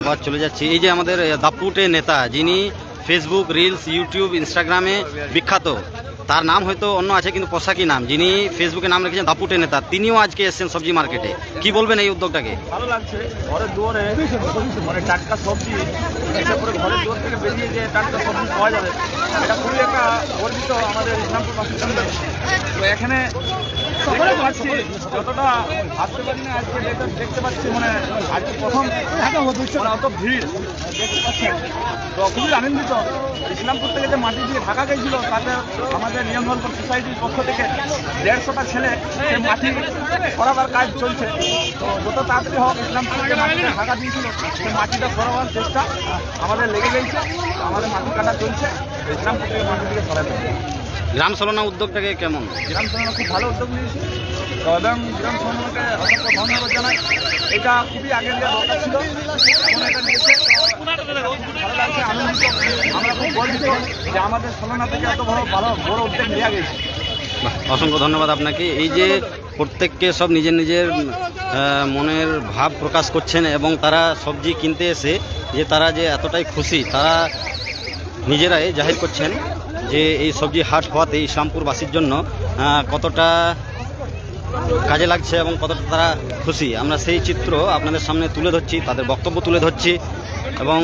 আবার চলে যাচ্ছি। এই যে আমাদের দাপুটে নেতা, যিনি ফেসবুক, রিলস, ইউটিউব, ইনস্টাগ্রামে বিখ্যাত, তার নাম হয়তো অন্য আছে কিন্তু পোশাকি নাম, যিনি ফেসবুকে নাম রেখেছেন দাপুটে নেতা, তিনিও আজকে এসেছেন সবজি মার্কেটে। কি বলবেন এই উদ্যোগটাকে? ভালো লাগছে। ঘরের দুয়ারে মানে টাটকা সবজি, বিশেষ করে ঘরের দুয়ার থেকে বেরিয়ে যে টাটকা সবজি পাওয়া যাবে, এটা খুবই একটা গর্বিত আমাদের ইসলামপুরবাসীর জন্য। তো এখানে দেখতে পাচ্ছি, যতটা আসতে পারি না আজকে দেখতে পাচ্ছি, মানে আজকে প্রথম মানে অত ভিড় দেখতে পাচ্ছেন। তো খুবই আনন্দিত। ইসলামপুর থেকে যে মাটি দিয়ে ঢাকা গেছিল, তাতে আমাদের নিয়মধর্ম সোসাইটির পক্ষ থেকে 150টা ছেলে সেই মাটি সরাবার কাজ চলছে। তো যত তাড়াতাড়ি হোক, ইসলামপুর থেকে মাটিটা ঢাকা দিয়েছিল, সেই মাটিটা সরাবার চেষ্টা আমাদের লেগে গেছে। আমাদের মাটি কাটা চলছে, ইসলামপুর থেকে মাটি থেকে সরাতে হবে। গ্রাম সলনা উদ্যোগটাকে কেমন? গ্রাম সলনা খুব ভালো উদ্যোগ নিয়েছে এবং গ্রাম সলনাকে অসংখ্য ধন্যবাদ জানাই। এটা খুবই আগের যে দরকার ছিল, এখন এটা নিয়েছে। ভালো লাগছে, আনন্দিত। আমরা খুব গর্বিত যে আমাদের সলনা থেকে এত বড় উদ্যোগ নেওয়া গেছে। অসংখ্য ধন্যবাদ আপনাকে। এই যে প্রত্যেককে সব নিজের নিজের মনের ভাব প্রকাশ করছেন এবং তারা সবজি কিনতে এসে যে তারা যে এতটাই খুশি, তারা নিজেরাই জাহির করছেন যে এই সবজি হাট হওয়াতে ইসলামপুরবাসীর জন্য কতটা কাজে লাগছে এবং কতটা তারা খুশি। আমরা সেই চিত্র আপনাদের সামনে তুলে ধরছি, তাদের বক্তব্য তুলে ধরছি এবং